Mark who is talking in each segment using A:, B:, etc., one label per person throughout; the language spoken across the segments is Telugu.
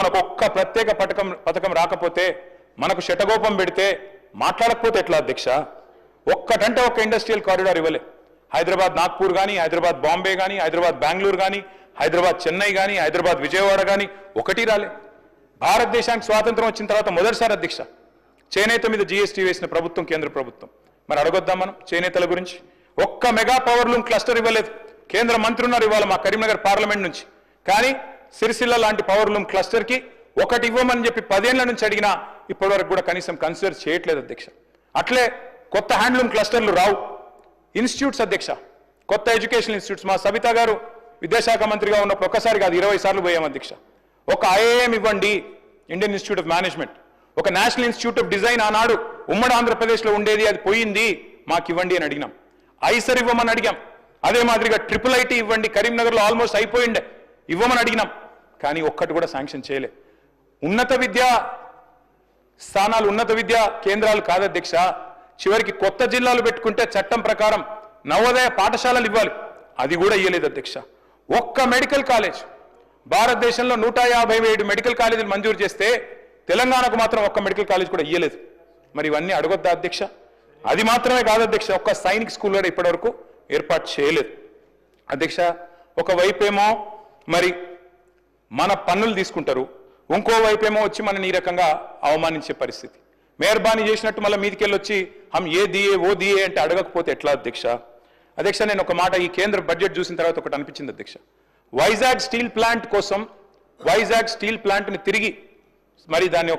A: మనకు ఒక్క ప్రత్యేక పథకం రాకపోతే మనకు శటగోపం పెడితే మాట్లాడకపోతే ఎట్లా అధ్యక్ష? ఒక్కటంటే ఒక్క ఇండస్ట్రియల్ కారిడార్ ఇవ్వలే. హైదరాబాద్ నాగ్పూర్ కానీ, హైదరాబాద్ బాంబే కానీ, హైదరాబాద్ బెంగళూరు కానీ, హైదరాబాద్ చెన్నై కానీ, హైదరాబాద్ విజయవాడ కానీ ఒకటి రాలే. భారతదేశానికి స్వాతంత్రం వచ్చిన తర్వాత మొదటిసారి అధ్యక్ష చేనేత మీద జీఎస్టీ వేసిన ప్రభుత్వం కేంద్ర ప్రభుత్వం. మరి అడగొద్దాం మనం చేనేతల గురించి? ఒక్క మెగా పవర్ లూమ్ క్లస్టర్ ఇవ్వలేదు. కేంద్ర మంత్రి ఉన్నారు ఇవాళ మా కరీంనగర్ పార్లమెంట్ నుంచి. కానీ సిరిసిల్ల లాంటి పవర్ లూమ్ క్లస్టర్కి ఒకటి ఇవ్వమని చెప్పి 10 ఏళ్ల నుంచి అడిగినా ఇప్పటివరకు కూడా కనీసం కన్సిడర్ చేయట్లేదు అధ్యక్ష. అట్లే కొత్త హ్యాండ్లూమ్ క్లస్టర్లు రావు. ఇన్స్టిట్యూట్స్ అధ్యక్ష, కొత్త ఎడ్యుకేషన్ ఇన్స్టిట్యూట్స్ మా సబితా గారు విద్యాశాఖ మంత్రిగా ఉన్నప్పుడు ఒక్కసారి కాదు 20 సార్లు పోయాం అధ్యక్ష. ఒక ఐఐఎం ఇవ్వండి, ఇండియన్ ఇన్స్టిట్యూట్ ఆఫ్ మేనేజ్మెంట్. ఒక నేషనల్ ఇన్స్టిట్యూట్ ఆఫ్ డిజైన్ ఆనాడు ఉమ్మడి ఆంధ్రప్రదేశ్లో ఉండేది, అది పోయింది, మాకు ఇవ్వండి అని అడిగినాం. ఐసర్ ఇవ్వమని అడిగాం. అదే మాదిరిగా IIIT ఇవ్వండి, కరీంనగర్లో ఆల్మోస్ట్ అయిపోయిండే, ఇవ్వమని అడిగినాం. కానీ ఒక్కటి కూడా శాంక్షన్ చేయలే. ఉన్నత విద్యా స్థానాలు, ఉన్నత విద్యా కేంద్రాలు కాదు అధ్యక్ష, చివరికి కొత్త జిల్లాలు పెట్టుకుంటే చట్టం ప్రకారం నవోదయ పాఠశాలలు ఇవ్వాలి, అది కూడా ఇవ్వలేదు అధ్యక్ష. ఒక్క మెడికల్ కాలేజ్, భారతదేశంలో 157 మెడికల్ కాలేజీలు మంజూరు చేస్తే తెలంగాణకు మాత్రం ఒక్క మెడికల్ కాలేజ్ కూడా ఇవ్వలేదు. మరి ఇవన్నీ అడగొద్దా అధ్యక్ష? అది మాత్రమే కాదు అధ్యక్ష, ఒక్క సైనిక్ స్కూల్ కూడా ఇప్పటివరకు ఏర్పాటు చేయలేదు అధ్యక్ష. ఒకవైపేమో మరి మన పన్నులు తీసుకుంటారు, ఇంకోవైపేమో వచ్చి మనని ఈ రకంగా అవమానించే పరిస్థితి. మెహర్బానీ చేసినట్టు మళ్ళీ మీదికెళ్ళి వచ్చి హమ్ ఏ దియే ఓ దియే అంటే అడగకపోతే ఎట్లా అధ్యక్ష? అధ్యక్ష నేను ఒక మాట ఈ కేంద్ర బడ్జెట్ చూసిన తర్వాత ఒకటి అనిపించింది అధ్యక్ష. వైజాగ్ స్టీల్ ప్లాంట్ కోసం, వైజాగ్ స్టీల్ ప్లాంట్ని తిరిగి మరి దాన్ని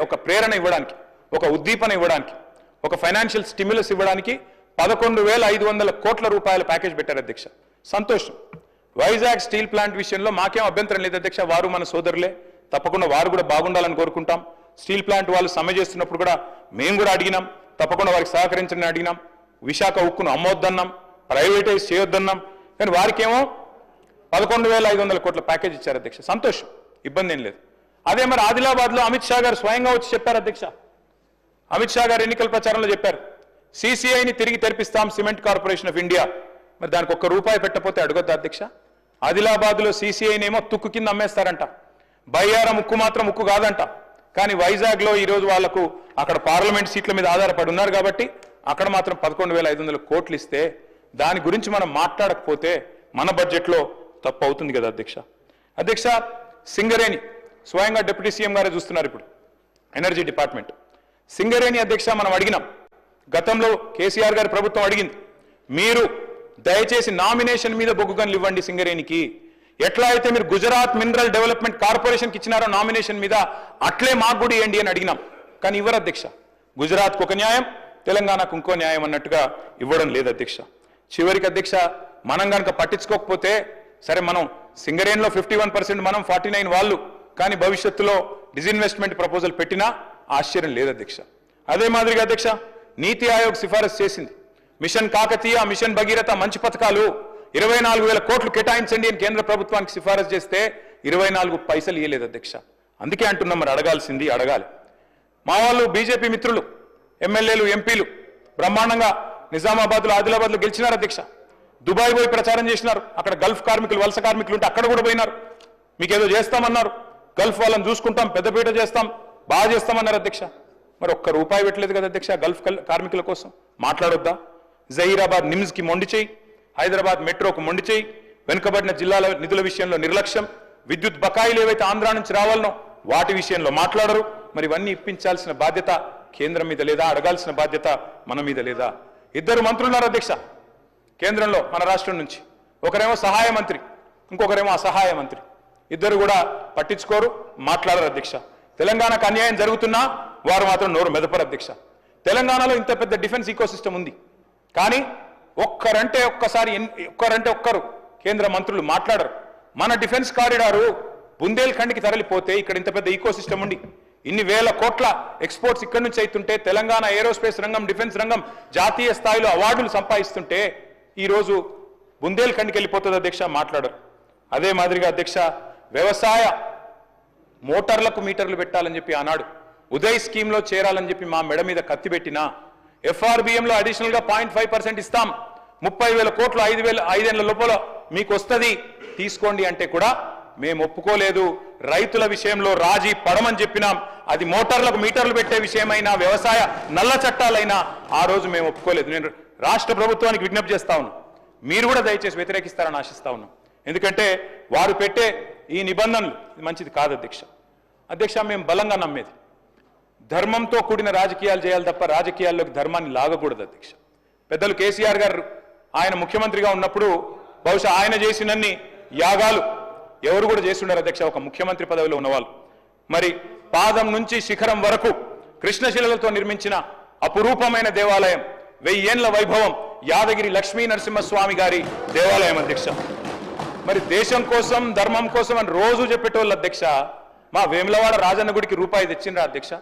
A: ఒక ప్రేరణ ఇవ్వడానికి, ఒక ఉద్దీపన ఇవ్వడానికి, ఒక ఫైనాన్షియల్ స్టిమ్యులస్ ఇవ్వడానికి 11,500 కోట్ల రూపాయల ప్యాకేజ్ పెట్టారు అధ్యక్ష. సంతోషం. వైజాగ్ స్టీల్ ప్లాంట్ విషయంలో మాకేం అభ్యంతరం లేదు అధ్యక్ష, వారు మన సోదరులే, తప్పకుండా వారు కూడా బాగుండాలని కోరుకుంటాం. స్టీల్ ప్లాంట్ వాళ్ళు సమ్మె చేస్తున్నప్పుడు కూడా మేము కూడా అడిగినాం, తప్పకుండా వారికి సహకరించని అడిగినాం. విశాఖ ఉక్కును అమ్మొద్దన్నాం, ప్రైవేటైజ్ చేయొద్దన్నాం. కానీ వారికేమో 11,500 కోట్ల ప్యాకేజ్ ఇచ్చారు అధ్యక్ష. సంతోషం, ఇబ్బంది ఏం లేదు. అదే మరి ఆదిలాబాద్లో అమిత్ షా గారు స్వయంగా వచ్చి చెప్పారు అధ్యక్ష. అమిత్ షా గారు ఎన్నికల ప్రచారంలో చెప్పారు, CCIని తిరిగి తెరిపిస్తాం, సిమెంట్ కార్పొరేషన్ ఆఫ్ ఇండియా. మరి దానికి ₹1 పెట్టకపోతే అడగొద్దా అధ్యక్ష? ఆదిలాబాద్లో CCIనేమో తుక్కు కింద అమ్మేస్తారంట, బయ్యారం ఉక్కు మాత్రం ఉక్కు కాదంట. కానీ వైజాగ్లో ఈరోజు వాళ్లకు అక్కడ పార్లమెంట్ సీట్ల మీద ఆధారపడి ఉన్నారు కాబట్టి అక్కడ మాత్రం 11,500 కోట్లు ఇస్తే దాని గురించి మనం మాట్లాడకపోతే మన బడ్జెట్లో తప్పు అవుతుంది కదా అధ్యక్ష. అధ్యక్ష సింగరేణి స్వయంగా డిప్యూటీ సీఎం గారే చూస్తున్నారు ఇప్పుడు, ఎనర్జీ డిపార్ట్మెంట్. సింగరేణి అధ్యక్ష మనం అడిగినాం, గతంలో కేసీఆర్ గారి ప్రభుత్వం అడిగింది, మీరు దయచేసి నామినేషన్ మీద బొగ్గు గనులు ఇవ్వండి సింగరేణికి. ఎట్లా అయితే మీరు గుజరాత్ మినరల్ డెవలప్మెంట్ కార్పొరేషన్కి ఇచ్చినారో నామినేషన్ మీద, అట్లే మాకు కూడా ఇవ్వండి అని అడిగినాం. కానీ ఇవ్వరు అధ్యక్ష. గుజరాత్కు ఒక న్యాయం, తెలంగాణకు ఇంకో న్యాయం అన్నట్టుగా ఇవ్వడం లేదు అధ్యక్ష. చివరికి అధ్యక్ష మనం కనుక పట్టించుకోకపోతే సరే, మనం సింగరేణిలో 51% మనం, 49 వాళ్ళు. కానీ భవిష్యత్తులో డిజిన్వెస్ట్మెంట్ ప్రపోజల్ పెట్టినా ఆశ్చర్యం లేదు అధ్యక్ష. అదే మాదిరిగా అధ్యక్ష నీతి ఆయోగ్ సిఫారసు చేసింది, మిషన్ కాకతీయ, మిషన్ భగీరథ మంచి పథకాలు 24,000 కోట్లు కేటాయించండి అని కేంద్ర ప్రభుత్వానికి సిఫారసు చేస్తే 24 పైసలు ఇవ్వలేదు అధ్యక్ష. అందుకే అంటున్నాం, మరి అడగాల్సింది అడగాలి. మా వాళ్ళు బీజేపీ మిత్రులు, ఎమ్మెల్యేలు, ఎంపీలు బ్రహ్మాండంగా నిజామాబాద్లో, ఆదిలాబాద్లో గెలిచినారు అధ్యక్ష. దుబాయ్ పోయి ప్రచారం చేసినారు, అక్కడ గల్ఫ్ కార్మికులు, వలస కార్మికులు ఉంటే అక్కడ కూడా పోయినారు. మీకేదో చేస్తామన్నారు, గల్ఫ్ వాళ్ళని చూసుకుంటాం, పెద్దపీట చేస్తాం, బాగా చేస్తామన్నారు అధ్యక్ష. మరి ₹1 పెట్టలేదు కదా అధ్యక్ష గల్ఫ్ కార్మికుల కోసం. మాట్లాడొద్దా? జహీరాబాద్ నిమ్స్కి మొండి చేయి, హైదరాబాద్ మెట్రోకు మొండి చేయి, వెనుకబడిన జిల్లాల నిధుల విషయంలో నిర్లక్ష్యం, విద్యుత్ బకాయిలు ఏవైతే ఆంధ్ర నుంచి రావాలనో వాటి విషయంలో మాట్లాడరు. మరి ఇవన్నీ ఇప్పించాల్సిన బాధ్యత కేంద్రం మీద లేదా? అడగాల్సిన బాధ్యత మన మీద లేదా? 2 మంత్రులున్నారు అధ్యక్ష కేంద్రంలో మన రాష్ట్రం నుంచి, ఒకరేమో సహాయ మంత్రి, ఇంకొకరేమో అసహాయ మంత్రి. ఇద్దరు కూడా పట్టించుకోరు, మాట్లాడరు అధ్యక్ష. తెలంగాణకు అన్యాయం జరుగుతున్నా వారు మాత్రం నోరు మెదపరు అధ్యక్ష. తెలంగాణలో ఇంత పెద్ద డిఫెన్స్ ఈకోసిస్టమ్ ఉంది, కానీ ఒక్కరంటే ఒక్కరు కేంద్ర మంత్రులు మాట్లాడరు. మన డిఫెన్స్ కారిడారు బుందేల్ఖండ్కి తరలిపోతే ఇక్కడ ఇంత పెద్ద ఈకోసిస్టమ్ ఉండి ఇన్ని వేల కోట్ల ఎక్స్పోర్ట్స్ ఇక్కడి నుంచి అవుతుంటే, తెలంగాణ ఏరోస్పేస్ రంగం, డిఫెన్స్ రంగం జాతీయ స్థాయిలో అవార్డులు సంపాదిస్తుంటే ఈరోజు బుందేల్ఖండ్కి వెళ్ళిపోతుంది అధ్యక్ష, మాట్లాడరు. అదే మాదిరిగా అధ్యక్ష వ్యవసాయ మోటార్లకు మీటర్లు పెట్టాలని చెప్పి ఆనాడు ఉదయ్ స్కీమ్లో చేరాలని చెప్పి మా మెడ మీద కత్తి పెట్టినా, FRBMలో అడిషనల్గా 0.5% ఇస్తాం, 30,000 కోట్లు 5 ఏళ్ల లోపల మీకు వస్తుంది తీసుకోండి అంటే కూడా మేము ఒప్పుకోలేదు. రైతుల విషయంలో రాజీ పడమని చెప్పినాం. అది మోటార్లకు మీటర్లు పెట్టే విషయమైనా వ్యవసాయ నల్ల చట్టాలైనా ఆ రోజు మేము ఒప్పుకోలేదు. నేను రాష్ట్ర ప్రభుత్వానికి విజ్ఞప్తి చేస్తా ఉన్నాను, మీరు కూడా దయచేసి వ్యతిరేకిస్తారని ఆశిస్తా ఉన్నాం. ఎందుకంటే వారు పెట్టే ఈ నిబంధనలు మంచిది కాదు అధ్యక్ష. అధ్యక్ష, మేము బలంగా నమ్మేది ధర్మంతో కూడిన రాజకీయాలు చేయాలి తప్ప రాజకీయాల్లోకి ధర్మాన్ని లాగకూడదు అధ్యక్ష. పెద్దలు కేసీఆర్ గారు ఆయన ముఖ్యమంత్రిగా ఉన్నప్పుడు బహుశా ఆయన చేసినన్ని యాగాలు ఎవరు కూడా చేస్తుండారు అధ్యక్ష, ఒక ముఖ్యమంత్రి పదవిలో ఉన్నవాళ్ళు. మరి పాదం నుంచి శిఖరం వరకు కృష్ణశిలలతో నిర్మించిన అపురూపమైన దేవాలయం, 1000 ఏళ్ల వైభవం యాదగిరి లక్ష్మీ నరసింహస్వామి గారి దేవాలయం అధ్యక్ష. మరి దేశం కోసం ధర్మం కోసం అని రోజు చెప్పేటోళ్ళు అధ్యక్ష. మా వేములవాడ రాజన్న గుడికి రూపాయి తెచ్చిండ్రా అధ్యక్ష?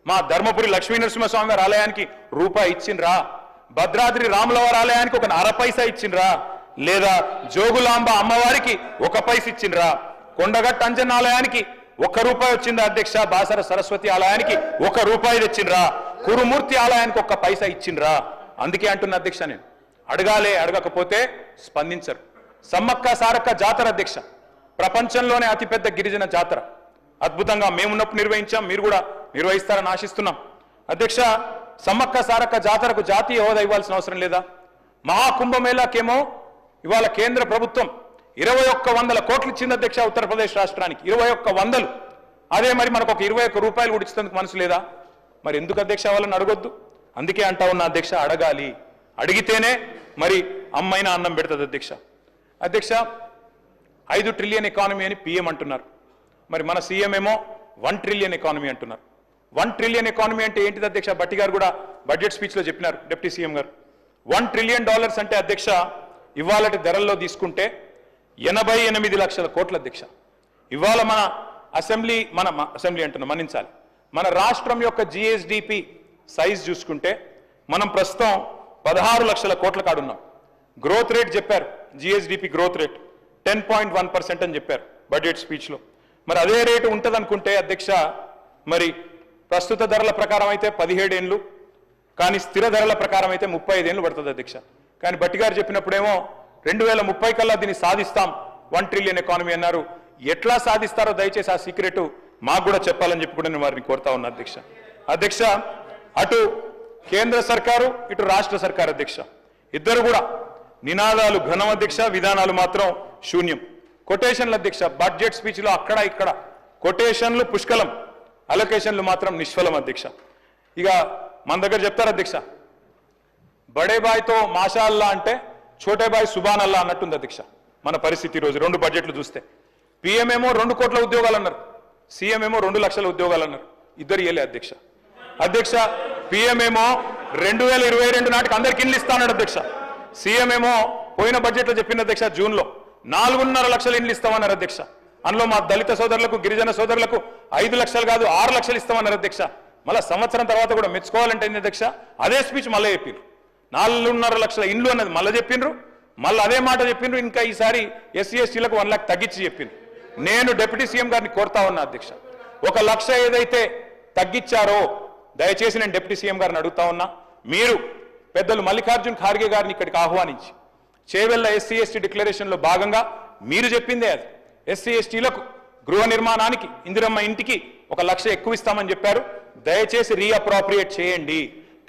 A: మా ధర్మపురి లక్ష్మీ నరసింహస్వామి గారి ఆలయానికి రూపాయి ఇచ్చిండ్రా? భద్రాద్రి రాములవారి ఆలయానికి ఒక 1/2 పైసా ఇచ్చిండ్రా? లేదా జోగులాంబ అమ్మవారికి 1 పైస ఇచ్చిండ్రా? కొండగట్ట అంజన్న ఆలయానికి 1 రూపాయి వచ్చిందా అధ్యక్ష? బాసర సరస్వతి ఆలయానికి 1 రూపాయి తెచ్చిండ్రా? కురుమూర్తి ఆలయానికి 1 పైసా ఇచ్చిండ్రా? అందుకే అంటున్న అధ్యక్ష, నేను అడగాలే, అడగకపోతే స్పందించరు. సమ్మక్క సారక్క జాతర అధ్యక్ష, ప్రపంచంలోనే అతిపెద్ద గిరిజన జాతర. అద్భుతంగా మేమున్నప్పుడు నిర్వహించాం, మీరు కూడా నిర్వహిస్తారని ఆశిస్తున్నాం అధ్యక్ష. సమ్మక్క సారక్క జాతరకు జాతీయ హోదా ఇవ్వాల్సిన అవసరం లేదా? మహాకుంభమేళాకేమో ఇవాళ కేంద్ర ప్రభుత్వం 2100 కోట్లు ఇచ్చింది అధ్యక్ష ఉత్తరప్రదేశ్ రాష్ట్రానికి, 2100. అదే మరి మనకు ఒక 21 రూపాయలు కూడా ఇచ్చేందుకు మనసు లేదా? మరి ఎందుకు అధ్యక్ష వాళ్ళని అడగొద్దు? అందుకే అంటా ఉన్న అధ్యక్ష, అడగాలి. అడిగితేనే మరి అమ్మైనా అన్నం పెడుతుంది అధ్యక్ష. అధ్యక్ష, 5 ట్రిలియన్ ఎకానమీ అని పిఎం అంటున్నారు. మరి మన సీఎం ఏమో 1 ట్రిలియన్ ఎకానమీ అంటున్నారు. 1 ట్రిలియన్ ఎకానమీ అంటే ఏంటిది అధ్యక్ష? భట్టి గారు కూడా బడ్జెట్ స్పీచ్లో చెప్పినారు, డిప్యూటీ సీఎం గారు. $1 ట్రిలియన్ అంటే అధ్యక్ష ఇవాళటి ధరల్లో తీసుకుంటే 88 లక్షల కోట్ల అధ్యక్ష. ఇవాళ మన అసెంబ్లీ అంటున్నాం, మన్నించాలి, మన రాష్ట్రం యొక్క జిఎస్డిపి సైజ్ చూసుకుంటే మనం ప్రస్తుతం 16 లక్షల కోట్ల కాడున్నాం. గ్రోత్ రేట్ చెప్పారు, జిఎస్డిపి గ్రోత్ రేట్ 10.1% అని చెప్పారు బడ్జెట్ స్పీచ్లో. మరి అదే రేటు ఉంటుంది అనుకుంటే అధ్యక్ష, మరి ప్రస్తుత ధరల ప్రకారం అయితే 17 ఏళ్ళు, కానీ స్థిర ధరల ప్రకారం అయితే 35 ఏళ్ళు పడుతుంది అధ్యక్ష. కానీ భట్టి గారు చెప్పినప్పుడేమో 2030 కల్లా దీన్ని సాధిస్తాం 1 ట్రిలియన్ ఎకానమీ అన్నారు. ఎట్లా సాధిస్తారో దయచేసి ఆ సీక్రెట్ మాకు కూడా చెప్పాలని చెప్పి కూడా నేను వారిని కోరుతా ఉన్నా అధ్యక్ష. అధ్యక్ష, అటు కేంద్ర సర్కారు ఇటు రాష్ట్ర సర్కారు అధ్యక్ష ఇద్దరు కూడా నినాదాలు ఘనం అధ్యక్ష, విధానాలు మాత్రం శూన్యం. కొటేషన్లు అధ్యక్ష, బడ్జెట్ స్పీచ్లో అక్కడ ఇక్కడ కొటేషన్లు పుష్కలం, అలొకేషన్లు మాత్రం నిష్ఫలం అధ్యక్ష. ఇక మన దగ్గర చెప్తారు అధ్యక్ష, బడే బాయ్తో మాషాల్లా అంటే ఛోటే బాయ్ సుబాన్ అల్లా అన్నట్టుంది అధ్యక్ష మన పరిస్థితి ఈరోజు. 2 బడ్జెట్లు చూస్తే పిఎం ఏమో 2 కోట్ల ఉద్యోగాలు అన్నారు, సీఎం ఏమో 2 లక్షల ఉద్యోగాలు అన్నారు. ఇద్దరు ఇయ్యలే అధ్యక్ష. అధ్యక్ష, పిఎం ఏమో 2022 నాటికి అందరికి ఇండ్లు ఇస్తానన్నాడు అధ్యక్ష. సీఎం ఏమో పోయిన బడ్జెట్లో చెప్పింది అధ్యక్ష, జూన్లో 4.5 లక్షల ఇండ్లు ఇస్తామన్నారు అధ్యక్ష. అందులో మా దళిత సోదరులకు గిరిజన సోదరులకు 5 లక్షలు కాదు 6 లక్షలు ఇస్తామన్నారు అధ్యక్ష. మళ్ళీ సంవత్సరం తర్వాత కూడా మెచ్చుకోవాలంటే అధ్యక్ష అదే స్పీచ్ మళ్ళీ చెప్పిండ్రు. 4.5 లక్షల ఇండ్లు అన్నది మళ్ళీ చెప్పిండ్రు, మళ్ళీ అదే మాట చెప్పిండ్రు. ఇంకా ఈసారి ఎస్సీ ఎస్టీలకు 1 లక్ష తగ్గించి చెప్పిండ్రు. నేను డిప్యూటీ సీఎం గారిని కోరుతా ఉన్నా అధ్యక్ష, 1 లక్ష ఏదైతే తగ్గించారో దయచేసి నేను డిప్యూటీ సీఎం గారిని అడుగుతా ఉన్నా, మీరు పెద్దలు మల్లికార్జున్ ఖార్గే గారిని ఇక్కడికి ఆహ్వానించి చేవెళ్ల ఎస్సీ ఎస్టీ డిక్లరేషన్లో భాగంగా మీరు చెప్పిందే అది, ఎస్సీ ఎస్టీలకు గృహ నిర్మాణానికి ఇందిరమ్మ ఇంటికి 1 లక్ష ఎక్కువ ఇస్తామని చెప్పారు. దయచేసి రీఅప్రోప్రియేట్ చేయండి.